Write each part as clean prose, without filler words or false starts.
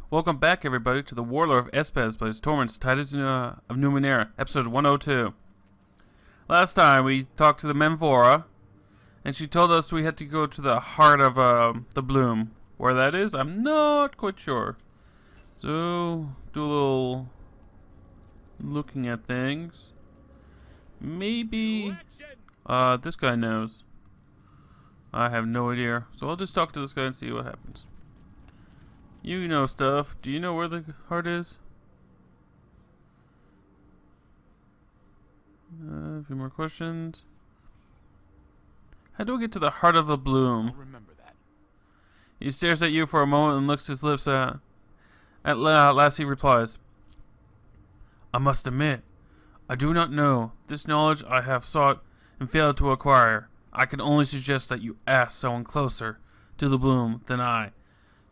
Welcome back, everybody, to the Warlord of SBAS plays Torment, Titans of Numenera, episode 102. Last time, we talked to the Menvora, and she told us we had to go to the heart of the Bloom. Where that is, I'm not quite sure. So, do a little looking at things. Maybe this guy knows. I have no idea. So I'll just talk to this guy and see what happens. You know stuff. Do you know where the heart is? A few more questions. How do I get to the heart of the Bloom? I'll remember that. He stares at you for a moment and licks his lips. At last he replies, I must admit, I do not know. This knowledge I have sought and failed to acquire. I can only suggest that you ask someone closer to the Bloom than I.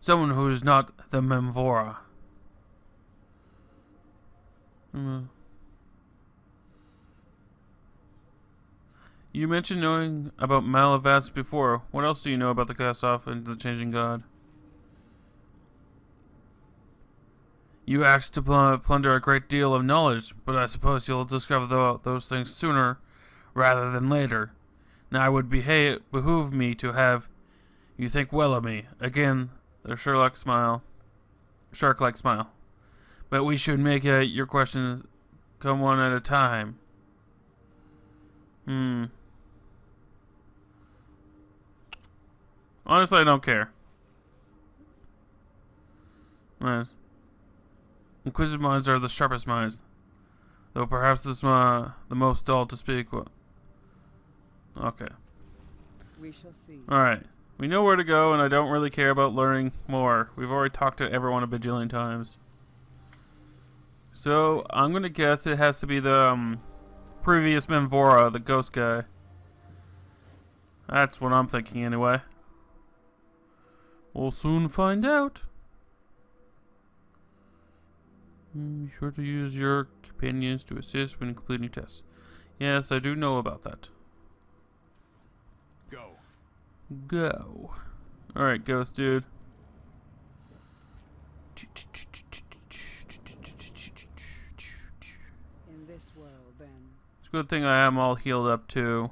Someone who is not the Menvora. You mentioned knowing about Malavats before. What else do you know about the cast-off and the changing god? You asked to plunder a great deal of knowledge, but I suppose you'll discover those things sooner rather than later. Now it would behoove me to have you think well of me. Again, the shark-like smile. But we should make your questions come one at a time. Honestly, I don't care. Nice. Inquisitive minds are the sharpest minds, though perhaps this the most dull to speak with. Okay. We shall see. Alright. We know where to go, and I don't really care about learning more. We've already talked to everyone a bajillion times. So, I'm gonna guess it has to be the previous Menvora, the ghost guy. That's what I'm thinking anyway. We'll soon find out. Be sure to use your companions to assist when completing tests. Yes, I do know about that. Go. Alright, ghost dude. In this world, then. It's a good thing I am all healed up too,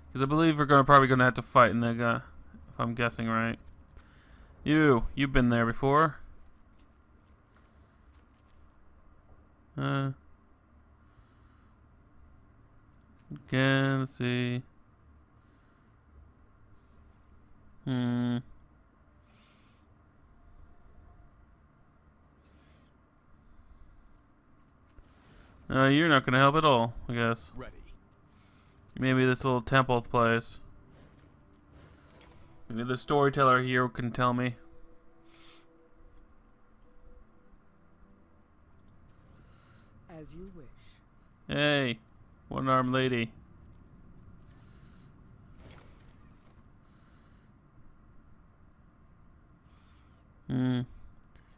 because I believe we're probably gonna have to fight in the guy, if I'm guessing right. You've been there before. Again, let's see. You're not gonna help at all, I guess. Ready. Maybe this little temple place. Maybe the storyteller here can tell me. As you wish. Hey, one-armed lady. You've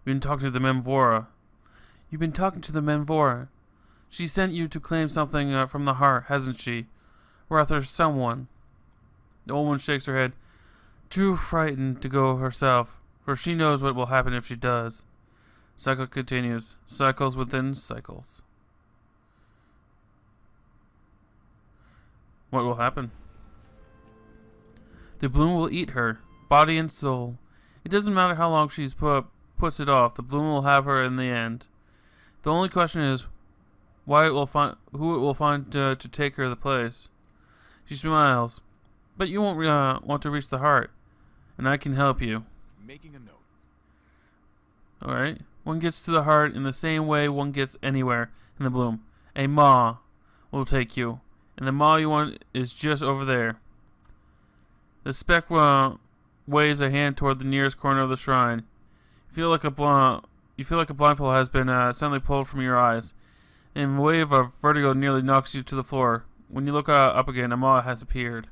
been talking to the Menvora. You've been talking to the Menvora. She sent you to claim something from the heart, hasn't she? Rather, someone. The old one shakes her head, too frightened to go herself, for she knows what will happen if she does. Cycle continues. Cycles within cycles. What will happen? The Bloom will eat her, body and soul. It doesn't matter how long she's puts it off. The Bloom will have her in the end. The only question is, who it will find to take her the place. She smiles, but you won't want to reach the heart, and I can help you. Making a note. All right. One gets to the heart in the same way one gets anywhere in the Bloom. A maw will take you, and the maw you want is just over there. The speck waves a hand toward the nearest corner of the shrine. You feel like a blindfold has been suddenly pulled from your eyes, and a wave of vertigo nearly knocks you to the floor. When you look up again, a maw has appeared.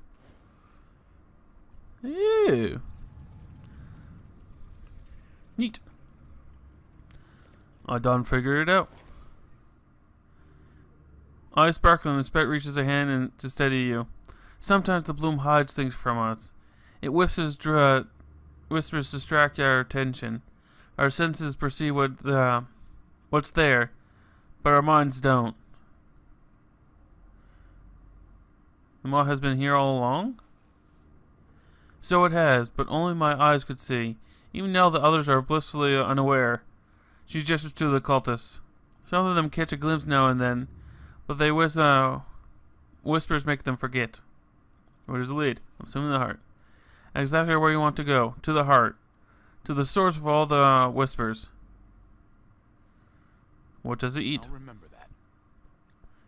Ew. Neat. I done figured it out. Eyes sparkling, the speck reaches a hand to steady you. Sometimes the Bloom hides things from us. It whispers distract our attention. Our senses perceive what's there, but our minds don't. The maw has been here all along? So it has, but only my eyes could see. Even now the others are blissfully unaware. She gestures to the cultists. Some of them catch a glimpse now and then, but they whispers make them forget. Where does it lead? I'm assuming the heart. Exactly where you want to go. To the heart. To the source of all the whispers. What does it eat? I'll remember that.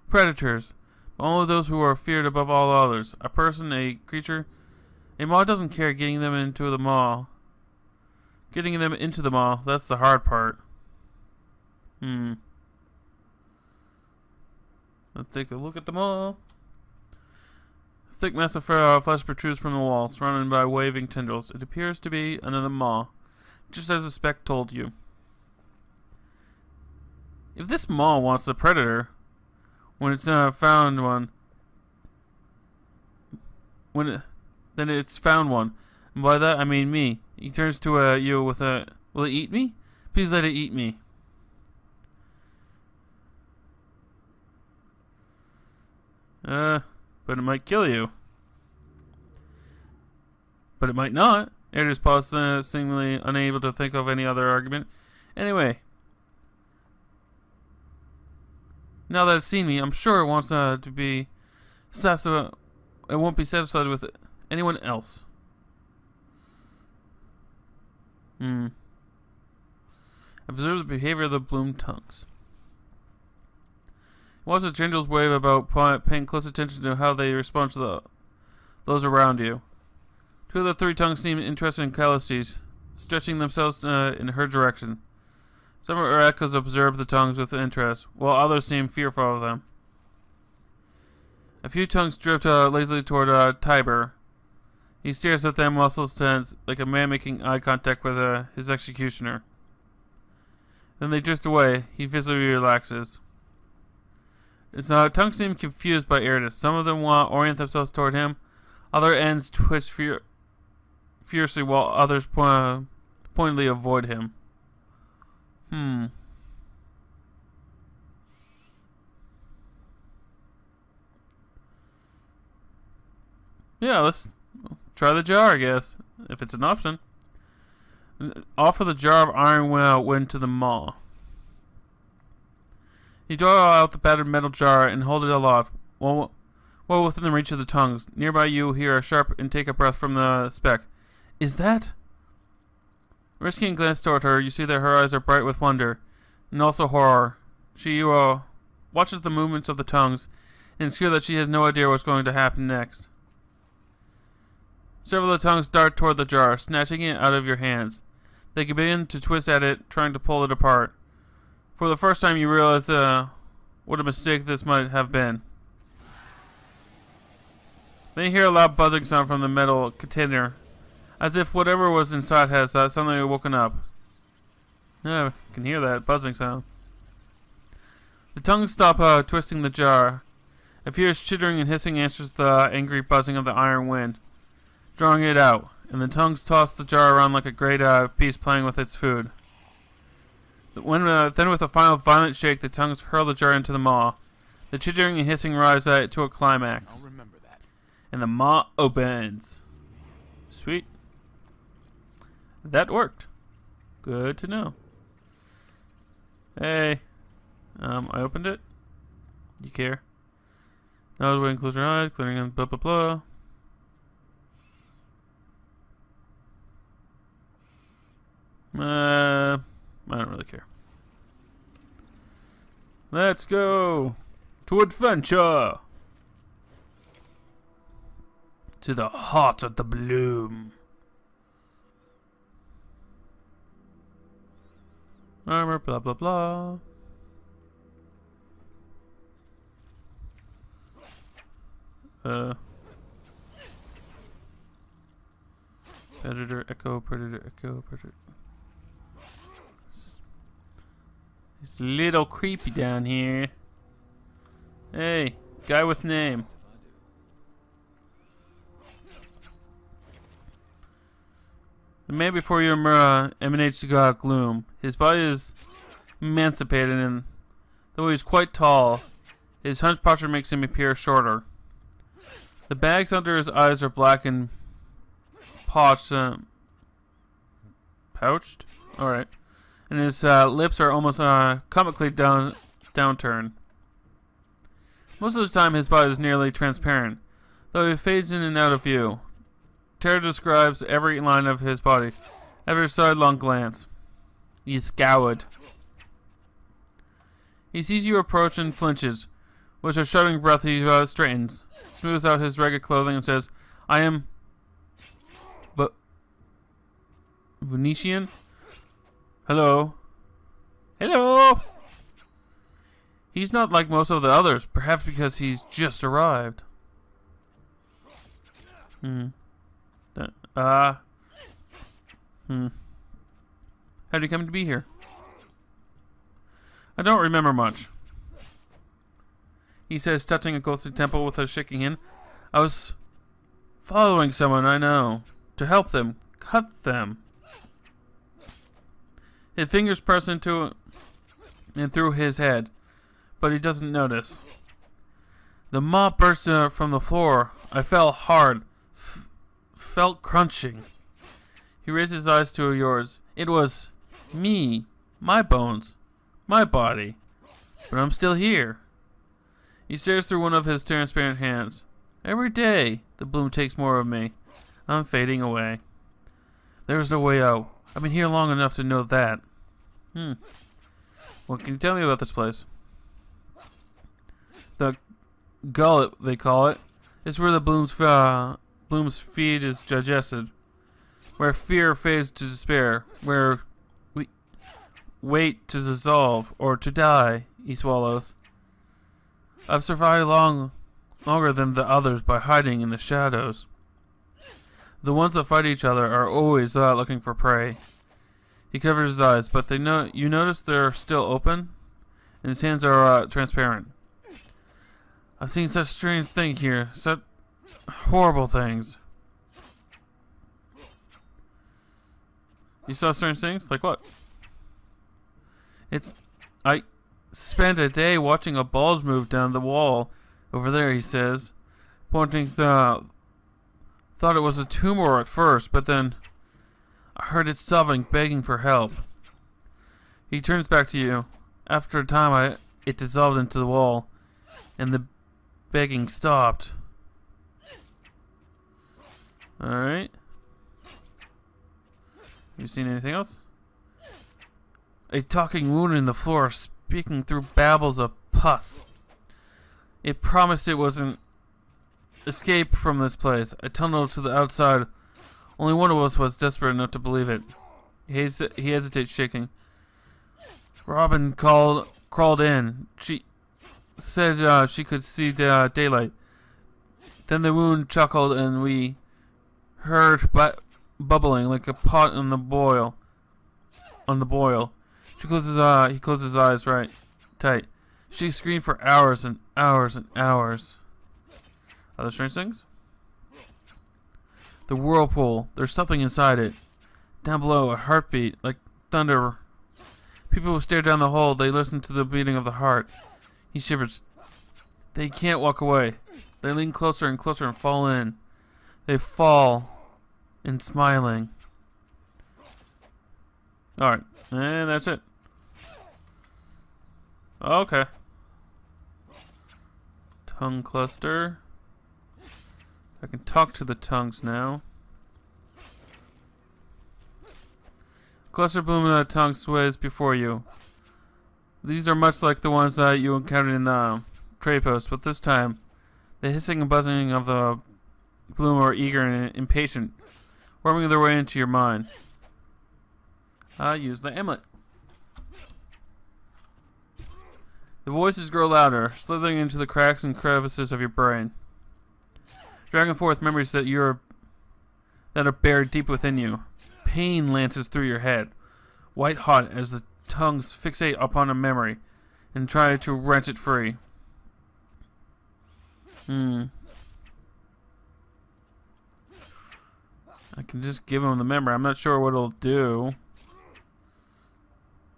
Predators. But only those who are feared above all others. A person, a creature. A maw doesn't care getting them into the maw. Getting them into the maw, that's the hard part. Let's take a look at the maw. A thick mass of flesh protrudes from the wall, surrounded by waving tendrils. It appears to be another maw, just as the spec told you. If this maw wants the predator, when it's found one, then it's found one. And by that I mean me. He turns to you with a, will it eat me? Please let it eat me. But it might kill you. But it might not. Erda's paused, seemingly unable to think of any other argument. Anyway. Now that it's seen me, I'm sure it wants to be satisfied. It won't be satisfied with anyone else. Observe the behavior of the bloom tongues. Watch the tendrils wave about, paying close attention to how they respond to those around you. Two of the three tongues seem interested in Callistes, stretching themselves in her direction. Some of her echoes observe the tongues with interest, while others seem fearful of them. A few tongues drift lazily toward Tiber. He stares at them, muscles tense, like a man making eye contact with his executioner. Then they drift away. He visibly relaxes. Tongues seem confused by Erda. Some of them want to orient themselves toward him. Other ends twitch fiercely, while others pointedly avoid him. Yeah, let's try the jar, I guess, if it's an option. Offer the jar of iron wind to the maw. You draw out the battered metal jar and hold it aloft, well within the reach of the tongues. Nearby you hear a sharp intake of breath from the speck. Is that? Risking a glance toward her, you see that her eyes are bright with wonder, and also horror. She watches the movements of the tongues, and it's clear that she has no idea what's going to happen next. Several of the tongues dart toward the jar, snatching it out of your hands. They begin to twist at it, trying to pull it apart. For the first time you realize what a mistake this might have been. Then you hear a loud buzzing sound from the metal container, as if whatever was inside has suddenly woken up. Yeah, I can hear that buzzing sound. The tongues stop twisting the jar. A fierce chittering and hissing answers the angry buzzing of the iron wind, drawing it out, and the tongues toss the jar around like a great beast playing with its food. Then with a final violent shake, the tongues hurl the jar into the maw. The chittering and hissing rise to a climax. I'll remember that. And the maw opens. Sweet. That worked. Good to know. Hey. I opened it. Do you care? Now I was waiting, close your eyes, clearing and blah blah blah. I don't really care. Let's go to adventure. To the heart of the bloom. Armor, blah blah blah. Predator, echo, predator, echo, predator. It's a little creepy down here. Hey, guy with name. The man before you emanates the god Gloom. His body is emancipated, and though he's quite tall, his hunched posture makes him appear shorter. The bags under his eyes are black and pouched. Pouched? Alright. And his lips are almost comically downturned. Most of the time, his body is nearly transparent, though he fades in and out of view. Terror describes every line of his body, every sidelong glance. He's scowled. He sees you approach and flinches. With a shuddering breath, he straightens, smooths out his ragged clothing, and says, "I am... but... Venetian? Hello? Hello?" He's not like most of the others, perhaps because he's just arrived. How did you come to be here? I don't remember much. He says, touching a ghostly temple with a shaking hand. I was following someone I know. To help them. Cut them. His fingers press into and through his head, but he doesn't notice. The mop burst from the floor. I fell hard. Felt crunching. He raised his eyes to yours. It was me. My bones. My body. But I'm still here. He stares through one of his transparent hands. Every day, the bloom takes more of me. I'm fading away. There's no way out. I've been here long enough to know that. What can you tell me about this place? The gullet, they call it, is where the bloom's feed is digested. Where fear fades to despair. Where we wait to dissolve or to die, he swallows. I've survived longer than the others by hiding in the shadows. The ones that fight each other are always looking for prey. He covers his eyes, but you notice they're still open, and his hands are transparent. I've seen such strange things here, such horrible things. You saw strange things? Like what? I spent a day watching a bulge move down the wall over there, he says, pointing thought it was a tumor at first, but then I heard it sobbing, begging for help. He turns back to you. After a time, it dissolved into the wall, and the begging stopped. Alright. Have you seen anything else? A talking wound in the floor, speaking through babbles of pus. It promised it was an escape from this place, a tunnel to the outside. Only one of us was desperate enough to believe it. He hesitates, shaking. Robin crawled in. She said she could see daylight. Then the wound chuckled, and we heard bubbling like a pot on the boil. He closed his eyes right tight. She screamed for hours and hours and hours. Other strange things? The whirlpool. There's something inside it. Down below, a heartbeat, like thunder. People who stare down the hole, they listen to the beating of the heart. He shivers. They can't walk away. They lean closer and closer and fall in. They fall in smiling. Alright, and that's it. Okay. Tongue cluster. I can talk to the tongues now. Cluster bloom tongue sways before you. These are much like the ones that you encountered in the trade post, but this time, the hissing and buzzing of the bloom are eager and impatient, worming their way into your mind. Use the amulet. The voices grow louder, slithering into the cracks and crevices of your brain, dragging forth memories that are buried deep within you. Pain lances through your head, white hot as the tongues fixate upon a memory and try to wrench it free. I can just give him the memory. I'm not sure what it'll do.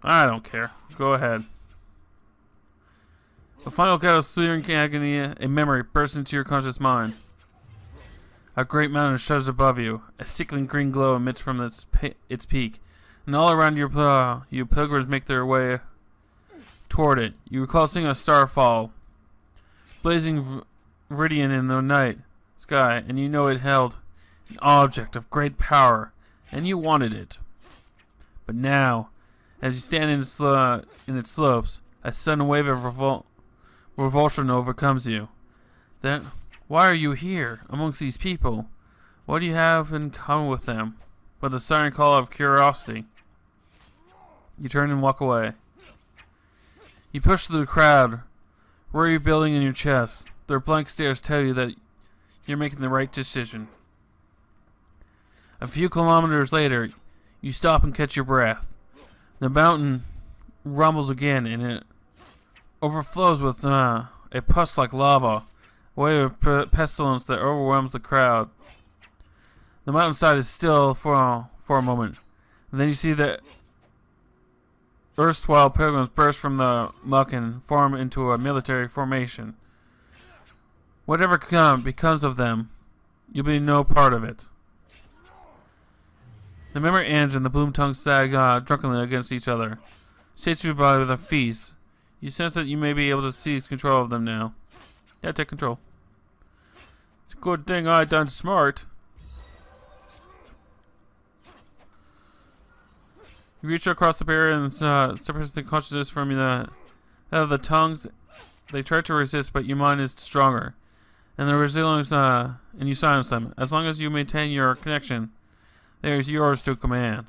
I don't care. Go ahead. The final gust of searing agony, a memory bursts into your conscious mind. A great mountain shudders above you. A sickling green glow emits from its peak. And all around you pilgrims make their way toward it. You recall seeing a star fall, blazing viridian in the night sky, and you know it held an object of great power, and you wanted it. But now, as you stand in its slopes, a sudden wave of revulsion overcomes you. Then, why are you here, amongst these people? What do you have in common with them but the siren call of curiosity? You turn and walk away. You push through the crowd, worry building in your chest. Their blank stares tell you that you're making the right decision. A few kilometers later, you stop and catch your breath. The mountain rumbles again, and it overflows with a pus like lava, a wave of pestilence that overwhelms the crowd. The mountainside is still for a moment, and then you see that erstwhile pilgrims burst from the muck and form into a military formation. Whatever becomes of them, you'll be no part of it. The memory ends and the Bloom tongues sag drunkenly against each other. Satiated by the feast, you sense that you may be able to seize control of them now. Yeah, take control. It's a good thing I done smart. You reach across the barrier and separates the consciousness from that of the tongues. They try to resist, but your mind is stronger, and the resilience and you silence them. As long as you maintain your connection, they are yours to command.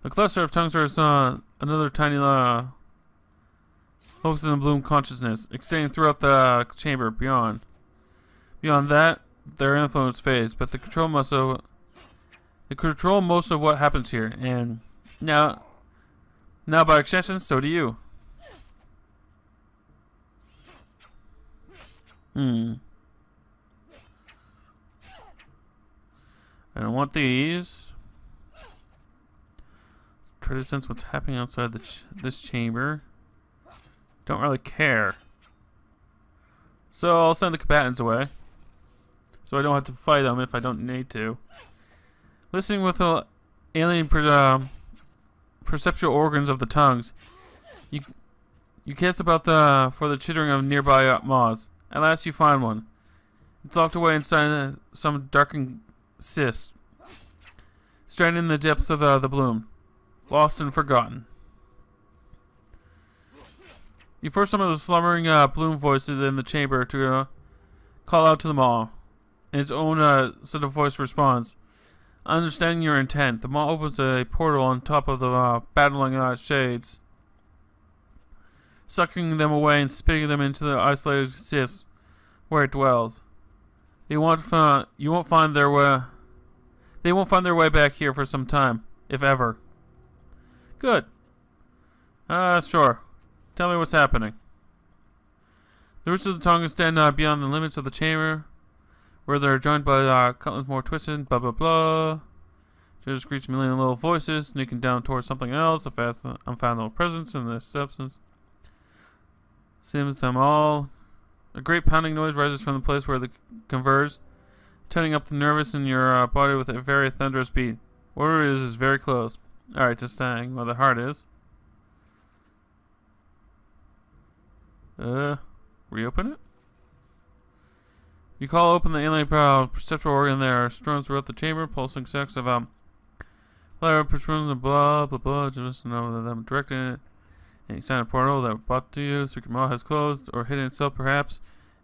The cluster of tongues is another tiny focus in the Bloom consciousness, extending throughout the chamber. Beyond that, their influence fades, but they control most of what happens here, and now by extension, so do you. I don't want these. Try to sense what's happening outside this chamber. Don't really care. So I'll send the combatants away, so I don't have to fight them if I don't need to. Listening with alien perceptual organs of the tongues, you guess about for the chittering of nearby moths. At last you find one. It's locked away inside some darkened cyst, stranded in the depths of the Bloom, lost and forgotten. You force some of the slumbering Bloom voices in the chamber to call out to them all. And his own set of voice responds. Understanding your intent, the maw opens a portal on top of the battling shades, sucking them away and spitting them into the isolated cyst where it dwells. They won't find their way back here for some time, if ever. Good. Sure. Tell me what's happening. The roots of the tongue stand beyond the limits of the chamber, where they're joined by cutlets more twisted, blah blah blah. Just screech a million little voices, sneaking down towards something else, a fast unfathomable presence in the substance. Seems them all. A great pounding noise rises from the place where they converge, turning up the nervous in your body with a very thunderous beat. Whatever it is very close. Alright, just saying where the heart is. Reopen it? You call open the alien perceptual organ there, strewn throughout the chamber, pulsing sex of flower protrusions and blah blah blah, just to know that them directing it. And you sign a portal that brought to you, secret maw has closed, or hidden itself perhaps,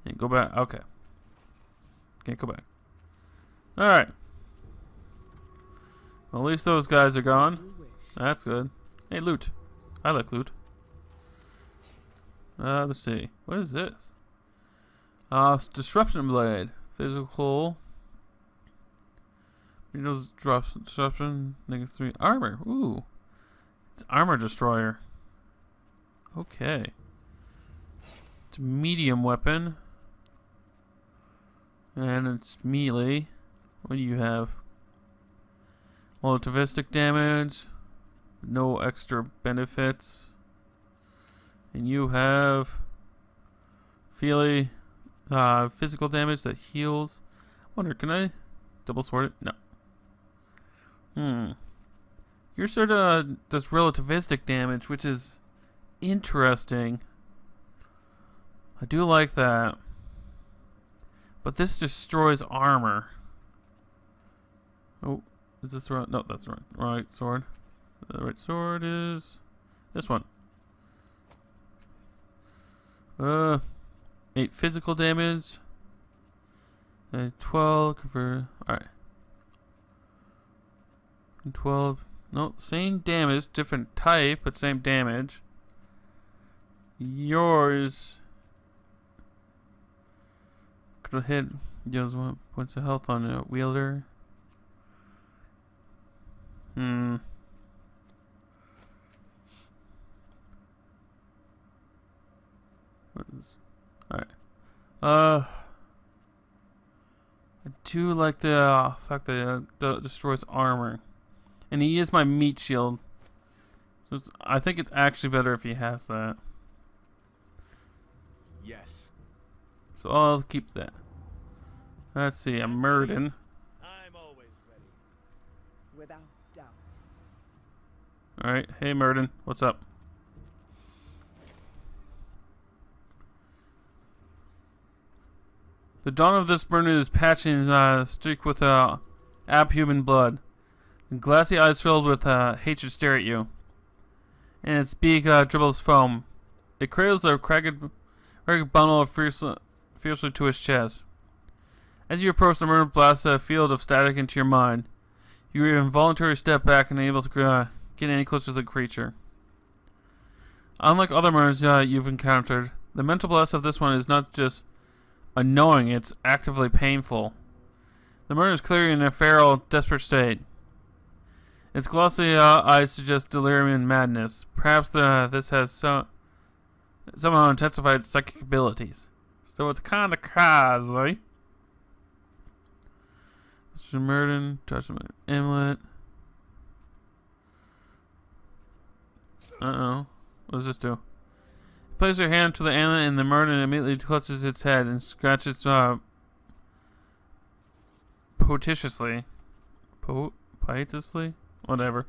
and go back. Okay. Can't go back. Alright. Well, at least those guys are gone. That's good. Hey, loot. I like loot. Let's see. What is this? Disruption blade. Physical. Windows drops disruption. -3 armor. Ooh. It's armor destroyer. Okay. It's a medium weapon. And it's melee. What do you have? Relativistic damage. No extra benefits. And you have physical damage that heals. I wonder, can I double sword it? No. Your sword does relativistic damage, which is interesting. I do like that. But this destroys armor. Oh, is this the right? No, that's the right sword. The right sword is this one. 8 physical damage. 12 for alright. 12. No, same damage, different type, but same damage. Yours could hit deals 1 points of health on a wielder. What is alright. I do like the fact that it destroys armor. And he is my meat shield. So I think it's actually better if he has that. Yes. So I'll keep that. Let's see, I'm Murden. I'm always ready. Without doubt. Alright, hey Murden, what's up? The dawn of this burden is patching streaked with abhuman blood. And glassy eyes filled with hatred stare at you. And its beak dribbles foam. It cradles a ragged bundle fiercely to his chest. As you approach, the murder blasts a field of static into your mind. You involuntarily step back and unable to get any closer to the creature. Unlike other murders you've encountered, the mental blast of this one is not just annoying, it's actively painful. The murder is clearly in a feral, desperate state. Its glossy eyes suggest delirium and madness. Perhaps this has somehow intensified its psychic abilities. So it's kind of crazy. Mr. Murden, touch my amulet. Uh-oh. What does this do? Place your hand to the amulet and the Murden immediately clutches its head and scratches piteously. Piteously? Whatever.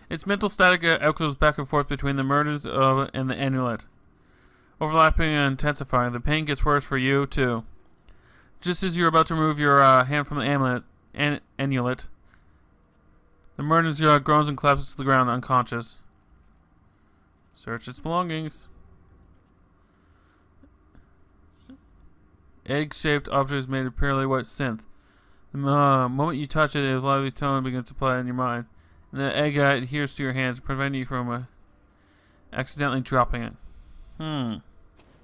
Its mental static echoes back and forth between the murders and the amulet. Overlapping and intensifying, the pain gets worse for you, too. Just as you're about to remove your hand from the amulet, the murder groans and collapses to the ground unconscious. Search its belongings. Egg-shaped object is made of purely white synth. The moment you touch it, a lively tone begins to play in your mind. And the egg adheres to your hands, preventing you from accidentally dropping it.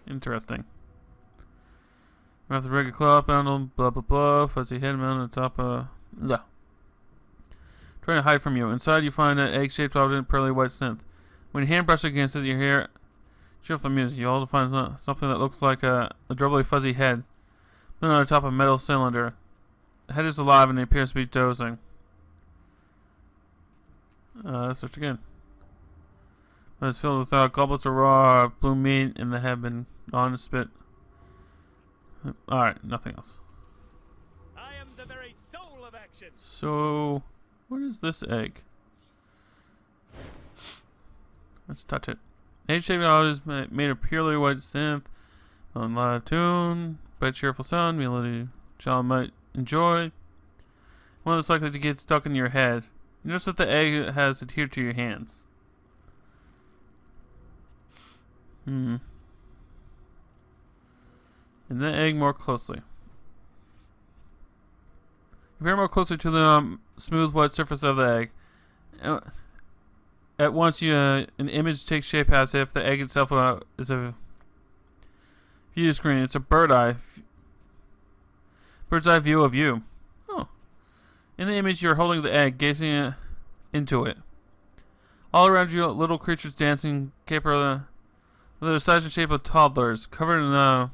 Interesting. You have to break a claw bundle, blah blah blah, fuzzy head mount on top of... Trying to hide from you. Inside you find an egg-shaped object, pearly white synth. When your hand brushes against it, you hear cheerful music. You also find something that looks like a adorably fuzzy head, but on top of a metal cylinder. The head is alive and it appears to be dozing. Search again. But it's filled with goblets of raw blue meat, and the head been on to spit. Alright, nothing else. I am the very soul of action. So, what is this egg? Let's touch it. Egg-shaped object is made of purely white synth, on live tune, by cheerful sound, melody child might enjoy. One that's likely to get stuck in your head. You notice that the egg has adhered to your hands. And the egg more closely. Compare more closely to the smooth white surface of the egg. At once, an image takes shape as if the egg itself is a view screen. It's a bird's eye view of you. Oh. In the image, you're holding the egg, gazing into it. All around you, little creatures dancing, caper the size and shape of toddlers, covered in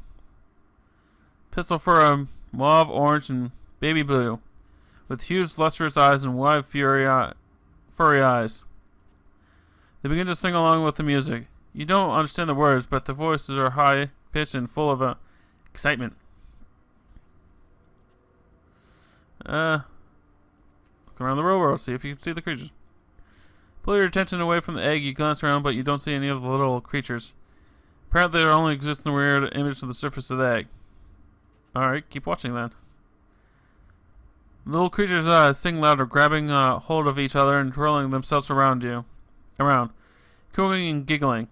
pistol fur, mauve, orange, and baby blue, with huge lustrous eyes and wide furry eyes. They begin to sing along with the music. You don't understand the words, but the voices are high-pitched and full of excitement. Look around the real world, see if you can see the creatures. Pull your attention away from the egg, you glance around, but you don't see any of the little creatures. Apparently, there only exists in the weird image of the surface of the egg. Alright, keep watching then. The little creatures sing louder, grabbing hold of each other and twirling themselves around, cooing and giggling.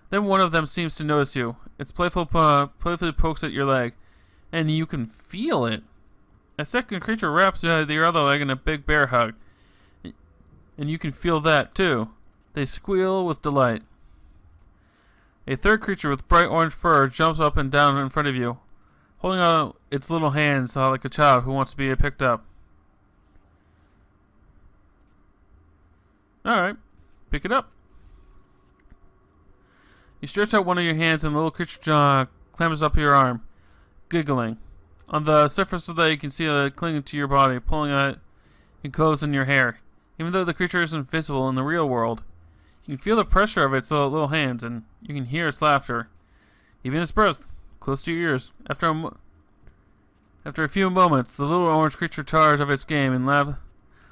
Then one of them seems to notice you. Its playfully pokes at your leg, and you can feel it. A second creature wraps your other leg in a big bear hug, and you can feel that too. They squeal with delight. A third creature with bright orange fur jumps up and down in front of you, holding out its little hands like a child who wants to be picked up. Alright, pick it up. You stretch out one of your hands and the little creature clambers up your arm, giggling. On the surface of that, you can see it clinging to your body, pulling at and closing your hair. Even though the creature isn't visible in the real world, you can feel the pressure of its little hands, and you can hear its laughter. Even its breath, close to your ears. After a few moments, the little orange creature tires of its game and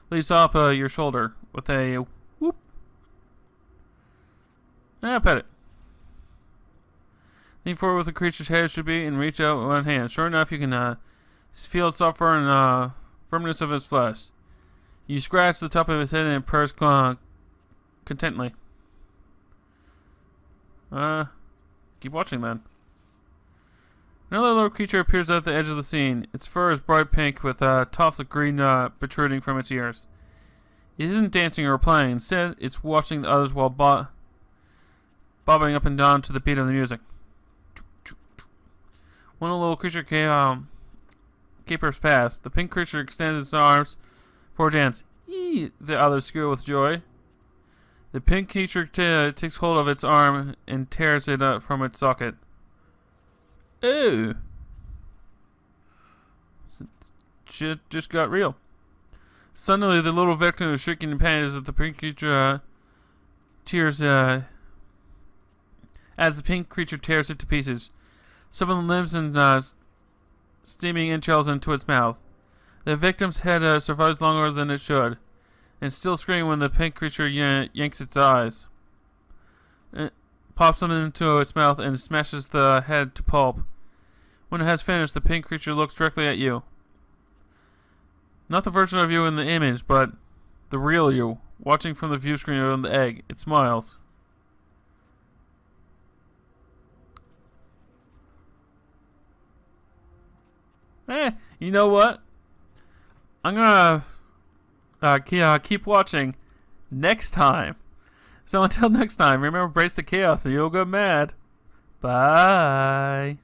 leaps off your shoulder with a whoop. Pet it. Lean forward with the creature's head should be and reach out one hand. Sure enough, you can feel its soft fur and firmness of its flesh. You scratch the top of his head and it purrs contently. Keep watching then. Another little creature appears at the edge of the scene. Its fur is bright pink with tufts of green protruding from its ears. It isn't dancing or playing. Instead, it's watching the others while bobbing up and down to the beat of the music. When a little creature capers past, the pink creature extends its arms for a dance. Eee! The others squeal with joy. The pink creature takes hold of its arm and tears it from its socket. Ooh! Shit just got real. Suddenly, the little victim is shrieking in pain as the pink creature tears as the pink creature tears it to pieces. Some of the limbs and steaming entrails into its mouth. The victim's head survives longer than it should, and still screaming when the pink creature yanks its eyes. It pops them into its mouth and smashes the head to pulp. When it has finished, the pink creature looks directly at you. Not the version of you in the image, but the real you, watching from the view screen on the egg. It smiles. You know what? I'm gonna keep watching next time. So until next time, remember, brace the chaos or you'll go mad. Bye.